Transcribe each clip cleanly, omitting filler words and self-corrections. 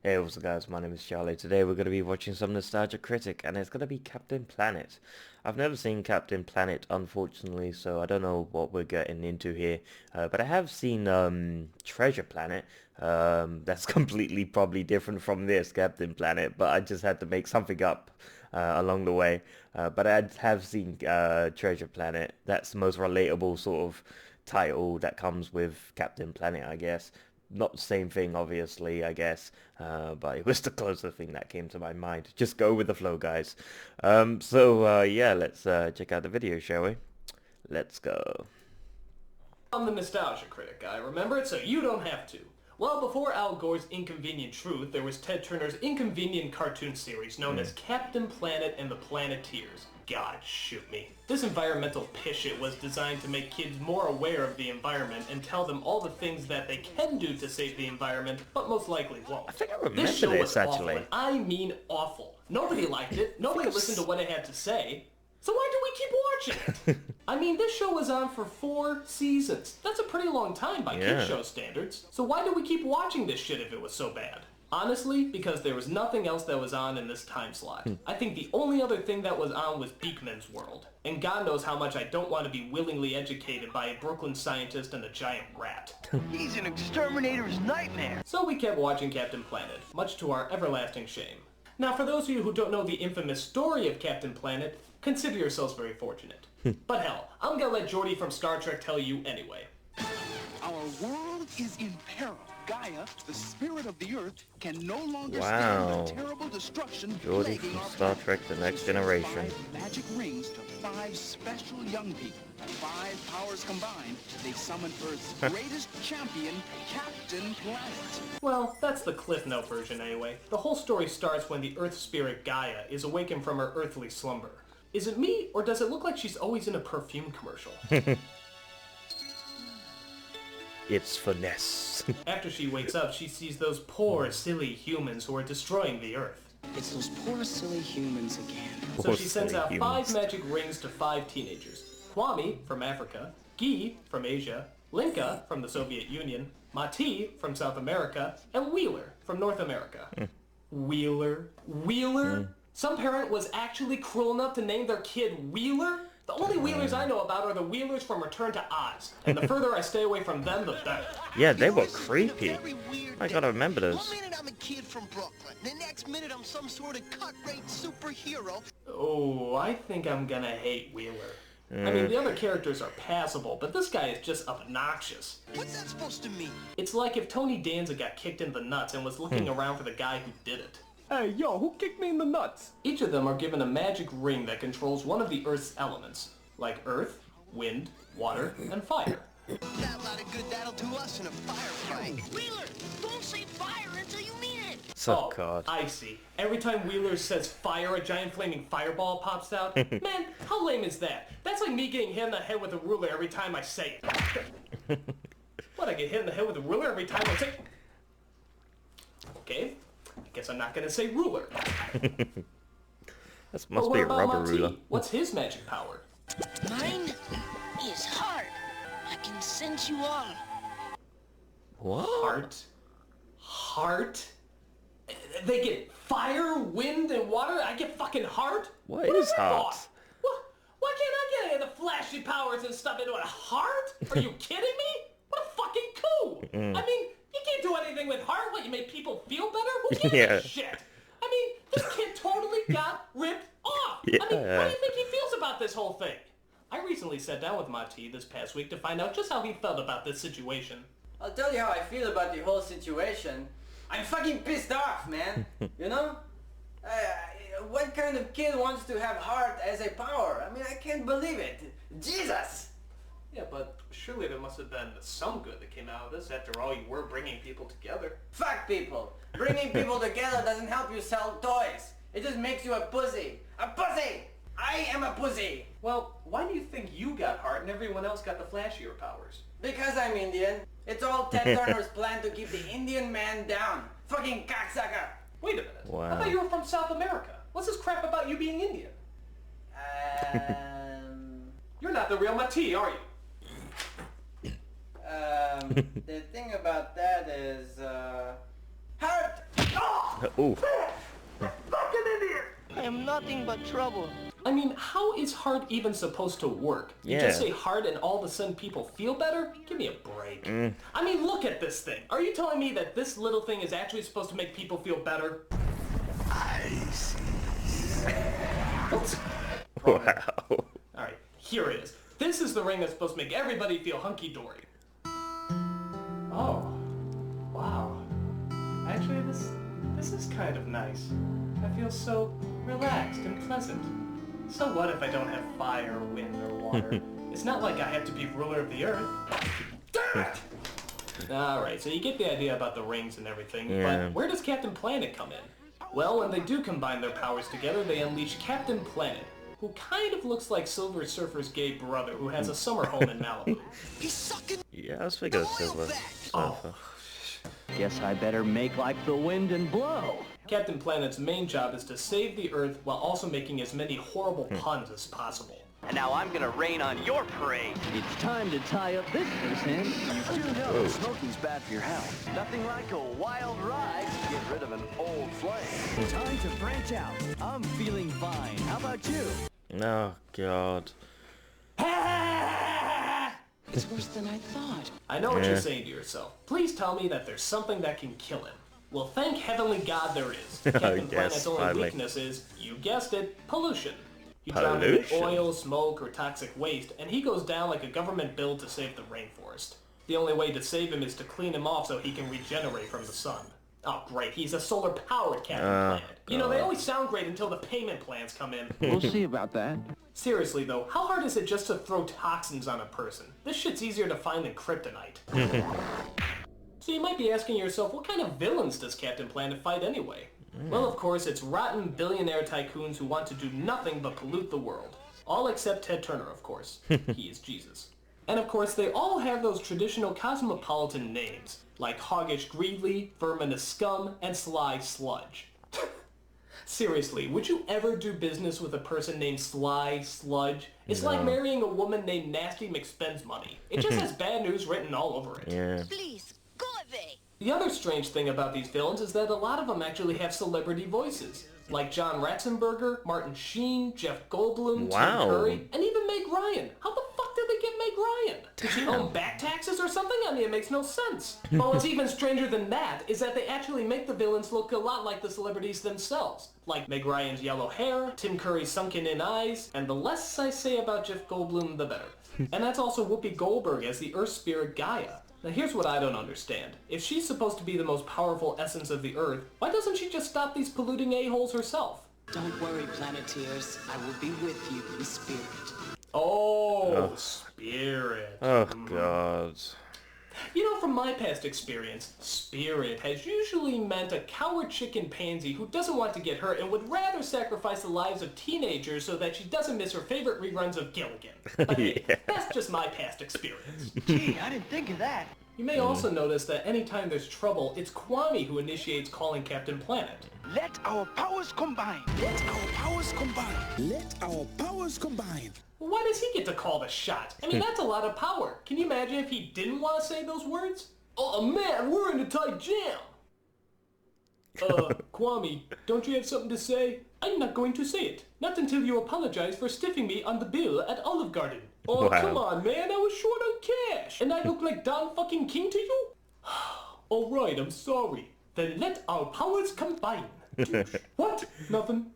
Hey, what's up guys, my name is Charlie. Today we're going to be watching some nostalgia Critic, and it's going to be Captain Planet. I've never seen Captain Planet, unfortunately, so I don't know what we're getting into here. But I have seen Treasure Planet. That's completely probably different from this Captain Planet, but I just had to make something up along the way. But I have seen Treasure Planet. That's the most relatable sort of title that comes with Captain Planet, I guess. Not the same thing, obviously, I guess, but it was the closest thing that came to my mind. Just go with the flow, guys. Yeah, let's check out the video, shall we? Let's go. I'm the nostalgia critic guy, remember it? So you don't have to. Well, before Al Gore's Inconvenient Truth, there was Ted Turner's inconvenient cartoon series known as Captain Planet and the Planeteers. God, shoot me. This environmental pishit was designed to make kids more aware of the environment and tell them all the things that they can do to save the environment, but most likely won't. I think I remember This show was actually. awful, and I mean awful. Nobody liked it, nobody listened to what it had to say. So why do we keep watching it? I mean, this show was on for 4 seasons. That's a pretty long time by kid show standards. So why do we keep watching this shit if it was so bad? Honestly, because there was nothing else that was on in this time slot. I think the only other thing that was on was Beakman's World. And God knows how much I don't want to be willingly educated by a Brooklyn scientist and a giant rat. He's an exterminator's nightmare. So we kept watching Captain Planet, much to our everlasting shame. Now, for those of you who don't know the infamous story of Captain Planet, consider yourselves very fortunate. But hell, I'm gonna let Geordi from Star Trek tell you anyway. Our world is in peril. Gaia, the spirit of the earth, can no longer Wow. stand the terrible destruction Geordi plaguing from our Star planet. Trek The Next Generation. 5 magic rings to 5 special young people. 5 powers combined, they summon Earth's greatest champion, Captain Planet. Well, that's the Cliff Note version anyway. The whole story starts when the Earth spirit Gaia is awakened from her earthly slumber. Is it me, or does it look like she's always in a perfume commercial? It's finesse. After she wakes up, she sees those poor, silly humans who are destroying the Earth. It's those poor silly humans again. So Poor she sends silly out humans. 5 magic rings to 5 teenagers. Kwame from Africa, Guy from Asia, Linka from the Soviet Union, Mati from South America, and Wheeler from North America. Wheeler? Some parent was actually cruel enough to name their kid Wheeler? The only Wheelers I know about are the Wheelers from Return to Oz, and the further I stay away from them, the better. Yeah, they were It's a creepy. very weird I gotta thing. remember those. One minute I'm a kid from Brooklyn, the next minute I'm some sort of cut-rate superhero. Oh, I think I'm gonna hate Wheeler. I mean, the other characters are passable, but this guy is just obnoxious. What's that supposed to mean? It's like if Tony Danza got kicked in the nuts and was looking around for the guy who did it. Hey, yo, who kicked me in the nuts? Each of them are given a magic ring that controls one of the Earth's elements, like earth, wind, water, and fire. That lot of good that'll do us in a firefight. Wheeler, don't say fire until you mean it. Oh, God. I see. Every time Wheeler says fire, a giant flaming fireball pops out. Man, how lame is that? That's like me getting hit in the head with a ruler every time I say it. What, I get hit in the head with a ruler every time I say... Okay, I guess I'm not gonna say ruler. That But must what be a about rubber Monty? ruler. What's his magic power? Mine is heart. I can sense you all. What? Heart? They get fire, wind, and water? I get fucking heart? What is am I heart? on? What? Why can't I get any of the flashy powers and stuff into a heart? Are you kidding me? What a fucking coup! I mean, you can't do anything with heart. What, you make people feel better? Who gives Yeah. a shit? I mean, this kid totally got ripped off. I mean, how do Yeah. you think he feels about this whole thing? I recently sat down with Mati this past week to find out just how he felt about this situation. I'll tell you how I feel about the whole situation. I'm fucking pissed off, man. You know? What kind of kid wants to have heart as a power? I mean, I can't believe it. Jesus! Yeah, but surely there must have been some good that came out of this. After all, you were bringing people together. Fuck people. Bringing people together doesn't help you sell toys. It just makes you a pussy. A pussy! I am a pussy! Well, why do you think you got heart and everyone else got the flashier powers? Because I'm Indian. It's all Ted Turner's plan to keep the Indian man down. Fucking cocksucker! Wait a minute. Wow. I thought you were from South America. What's this crap about you being Indian? You're not the real Mati, are you? The thing about that is, heart! Oh! Ooh. I am nothing but trouble. I mean, how is heart even supposed to work? You just say heart and all of a sudden people feel better? Give me a break. I mean, look at this thing. Are you telling me that this little thing is actually supposed to make people feel better? I see. What? Wow. Alright, here it is. This is the ring that's supposed to make everybody feel hunky-dory. Oh. Wow. Actually, this is kind of nice. I feel so relaxed and pleasant. So what if I don't have fire, wind, or water? It's not like I have to be ruler of the earth. Damn it! Alright, so you get the idea about the rings and everything, but where does Captain Planet come in? Well, when they do combine their powers together, they unleash Captain Planet, who kind of looks like Silver Surfer's gay brother who has a summer home in Malibu. He's sucking Yeah, I was thinking of Silver Surfer. Guess I better make like the wind and blow. Captain Planet's main job is to save the Earth while also making as many horrible puns as possible. And now I'm gonna rain on your parade. It's time to tie up this loose end. You do know smoking's bad for your health. Nothing like a wild ride to get rid of an old flame. Time to branch out. I'm feeling fine. How about you? Oh, God. It's worse than I thought. I know what you're saying to yourself. Please tell me that there's something that can kill him. Well, thank heavenly God there is. Captain Planet's only finally. weakness is, you guessed it, pollution. You drown him in Pollution? oil, smoke, or toxic waste, and he goes down like a government bill to save the rainforest. The only way to save him is to clean him off so he can regenerate from the sun. Oh, great, he's a solar-powered Captain Planet. You know, they always sound great until the payment plans come in. We'll see about that. Seriously, though, how hard is it just to throw toxins on a person? This shit's easier to find than kryptonite. So you might be asking yourself, what kind of villains does Captain Planet fight anyway? Well, of course, it's rotten billionaire tycoons who want to do nothing but pollute the world. All except Ted Turner, of course. He is Jesus. And of course, they all have those traditional cosmopolitan names, like Hoggish Greedly, Verminous Scum, and Sly Sludge. Seriously, would you ever do business with a person named Sly Sludge? It's like marrying a woman named Nasty McSpends Money. It just has bad news written all over it. Yeah. Please, go away. The other strange thing about these villains is that a lot of them actually have celebrity voices. Like John Ratzenberger, Martin Sheen, Jeff Goldblum, Wow. Tim Curry, and even Meg Ryan. How the fuck did they get Meg Ryan? Did she own back taxes or something? I mean, it makes no sense. But what's even stranger than that is that they actually make the villains look a lot like the celebrities themselves. Like Meg Ryan's yellow hair, Tim Curry's sunken-in eyes, and the less I say about Jeff Goldblum, the better. And that's also Whoopi Goldberg as the Earth Spirit Gaia. Now here's what I don't understand. If she's supposed to be the most powerful essence of the Earth, why doesn't she just stop these polluting a-holes herself? Don't worry, Planeteers. I will be with you in spirit. Oh, spirit. Oh, God. You know, from my past experience, spirit has usually meant a coward chicken pansy who doesn't want to get hurt and would rather sacrifice the lives of teenagers so that she doesn't miss her favorite reruns of Gilligan. But hey, that's just my past experience. Gee, I didn't think of that. You may also notice that anytime there's trouble, it's Kwame who initiates calling Captain Planet. Let our powers combine. Let our powers combine. Let our powers combine. Well, why does he get to call the shot? I mean, that's a lot of power. Can you imagine if he didn't want to say those words? Oh man, we're in a tight jam. Kwame, don't you have something to say? I'm not going to say it. Not until you apologize for stiffing me on the bill at Olive Garden. Oh, Wow. come on, man, I was short on cash. And I look like Don fucking King to you? Alright, I'm sorry. Then let our powers combine. What? Nothing.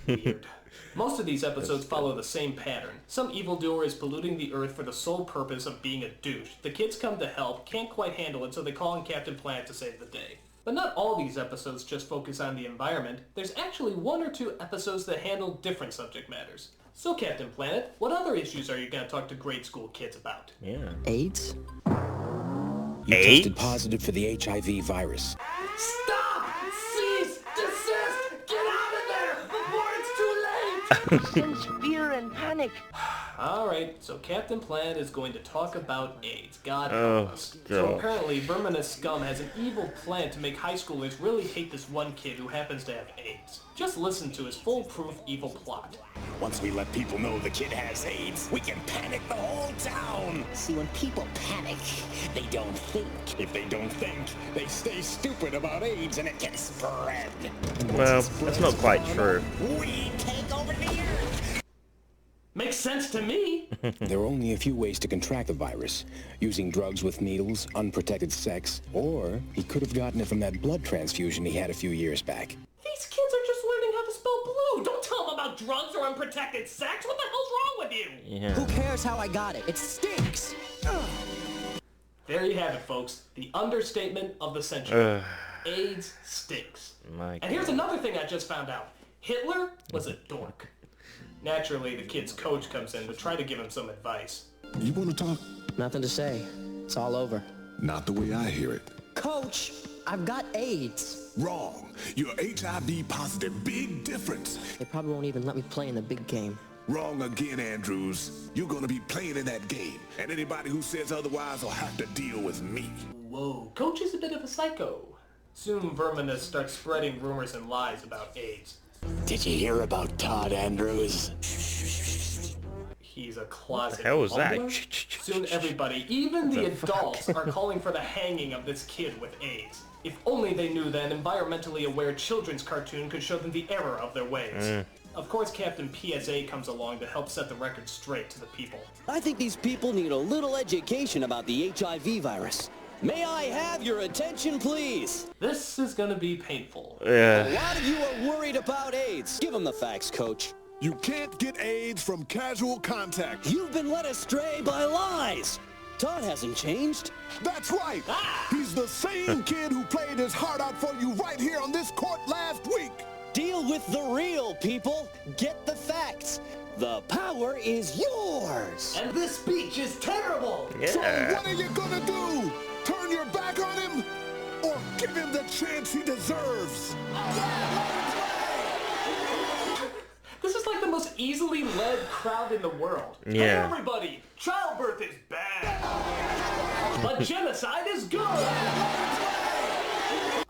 Weird. Most of these episodes follow the same pattern. Some evildoer is polluting the Earth for the sole purpose of being a douche. The kids come to help, can't quite handle it, so they call in Captain Planet to save the day. But not all these episodes just focus on the environment. There's actually one or two episodes that handle different subject matters. So Captain Planet, what other issues are you going to talk to grade school kids about? Yeah. AIDS? You AIDS? tested positive for the HIV virus. Stop! Cease! Desist! Get out of there before it's too late! Sense fear and panic. Alright, so Captain Planet is going to talk about AIDS. God help Oh, us. God. So apparently, Verminous Scum has an evil plan to make high schoolers really hate this one kid who happens to have AIDS. Just listen to his foolproof evil plot. Once we let people know the kid has AIDS, we can panic the whole town. See, when people panic, they don't think. If they don't think, they stay stupid about AIDS and it can spread. Well, that's not quite true. We take over the earth. Makes sense to me. There are only a few ways to contract the virus. Using drugs with needles, unprotected sex, or he could have gotten it from that blood transfusion he had a few years back. These kids are just learning how to spell blue. Don't tell them about drugs or unprotected sex. What the hell's wrong with you? Yeah. Who cares how I got it? It stinks. There you have it, folks. The understatement of the century. AIDS stinks. My And here's another thing I just found out. Hitler was a dork. Naturally, the kid's coach comes in to try to give him some advice. You want to talk? Nothing to say. It's all over. Not the way I hear it. Coach, I've got AIDS. Wrong. You're HIV positive. Big difference. They probably won't even let me play in the big game. Wrong again, Andrews. You're gonna be playing in that game, and anybody who says otherwise will have to deal with me. Whoa, Coach is a bit of a psycho. Soon Verminous starts spreading rumors and lies about AIDS. Did you hear about Todd Andrews? He's a closet the hell was that? mumbler. Soon everybody, even the adults, are calling for the hanging of this kid with AIDS. If only they knew that an environmentally aware children's cartoon could show them the error of their ways. Of course, Captain PSA comes along to help set the record straight to the people. I think these people need a little education about the HIV virus. May I have your attention, please? This is gonna be painful. A lot of you are worried about AIDS. Give them the facts, Coach. You can't get AIDS from casual contact. You've been led astray by lies. Todd hasn't changed. That's right. He's the same kid who played his heart out for you right here on this court last week. Deal with the real, people. Get the facts. The power is yours. And this speech is terrible. So what are you gonna do? Turn your back on him? Or give him the chance he deserves? This is like the most easily led crowd in the world. Yeah. Hey everybody, childbirth is bad, but genocide is good.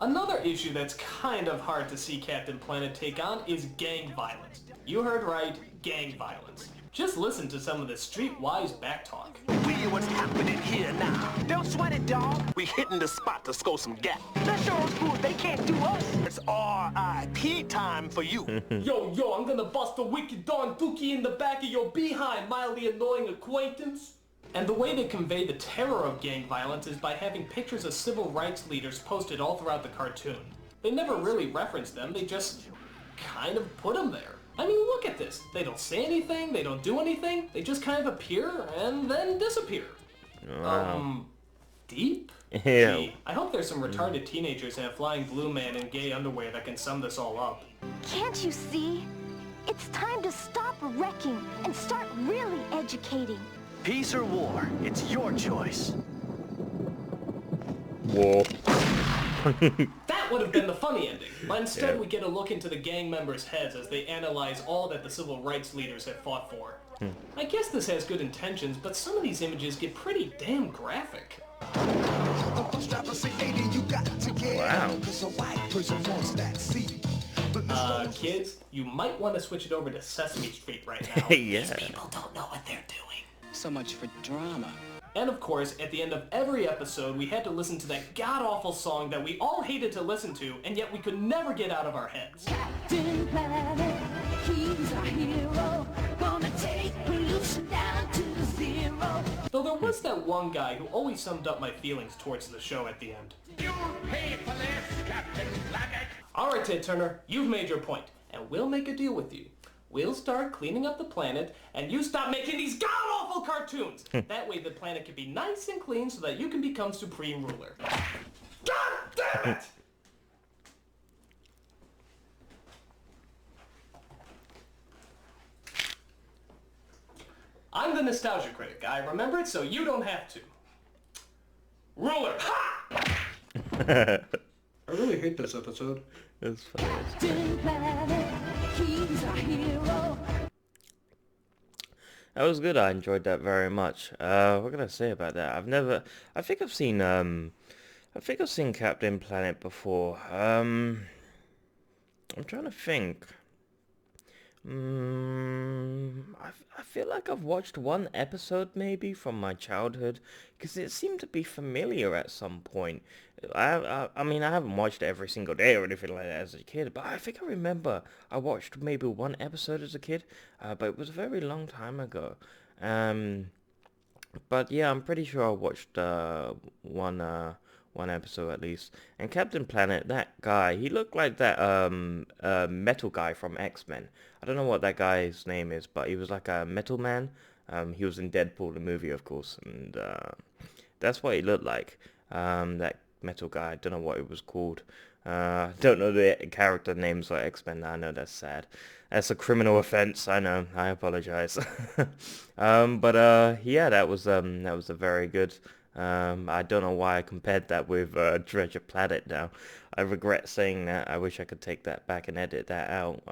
Another issue that's kind of hard to see Captain Planet take on is gang violence. You heard right, gang violence. Just listen to some of the streetwise backtalk. We hear what's happening here now. Don't sweat it, dog. We hitting the spot to score some gap. Let's show those fools they can't do us. It's R.I.P. time for you. Yo, I'm gonna bust a wicked Don Dookie in the back of your behind, mildly annoying acquaintance. And the way they convey the terror of gang violence is by having pictures of civil rights leaders posted all throughout the cartoon. They never really reference them, they just kind of put them there. I mean, look at this. They don't say anything, they don't do anything, they just kind of appear and then disappear. Wow. Deep? Ew. Gee, I hope there's some retarded teenagers in a flying blue man in gay underwear that can sum this all up. Can't you see? It's time to stop wrecking and start really educating. Peace or war, it's your choice. War. That would have been the funny ending, but instead we get a look into the gang members' heads as they analyze all that the civil rights leaders have fought for. I guess this has good intentions, but some of these images get pretty damn graphic. Wow. Kids, you might want to switch it over to Sesame Street right now. Yeah. These people don't know what they're doing. So much for drama. And of course, at the end of every episode, we had to listen to that god-awful song that we all hated to listen to, and yet we could never get out of our heads. Captain Planet, he's our hero, gonna take pollution down to zero. Though there was that one guy who always summed up my feelings towards the show at the end. You pay for this, Captain Planet. Alright, Ted Turner, you've made your point, and we'll make a deal with you. We'll start cleaning up the planet, and you stop making these god-awful cartoons! That way the planet can be nice and clean so that you can become supreme ruler. God damn it! I'm the nostalgia critic. I remember it so you don't have to. Ruler! Ha! I really hate this episode. That's funny. Captain Planet, he's our hero. That was good. I enjoyed that very much. What can I say about that? I think I've seen Captain Planet before. I'm trying to think. I feel like I've watched one episode maybe from my childhood because it seemed to be familiar at some point. I mean, I haven't watched it every single day or anything like that as a kid, but I think I remember I watched maybe one episode as a kid, but it was a very long time ago. Um, but yeah, I'm pretty sure I watched one episode at least. And Captain Planet, that guy, he looked like that metal guy from X-Men. I don't know what that guy's name is, but he was like a metal man. He was in Deadpool the movie, of course, and that's what he looked like. That metal guy. I don't know what it was called. Don't know the character names for X-Men. I know that's sad. That's a criminal offense. I know. I apologize. But yeah, that was a very good. I don't know why I compared that with Treasure Planet now. I regret saying that. I wish I could take that back and edit that out.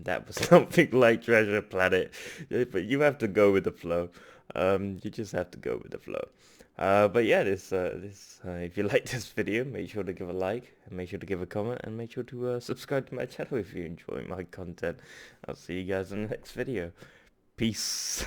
That was something like Treasure Planet. But you have to go with the flow. You just have to go with the flow. But yeah, if you like this video, make sure to give a like, and make sure to give a comment, and make sure to subscribe to my channel if you enjoy my content. I'll see you guys in the next video. Peace.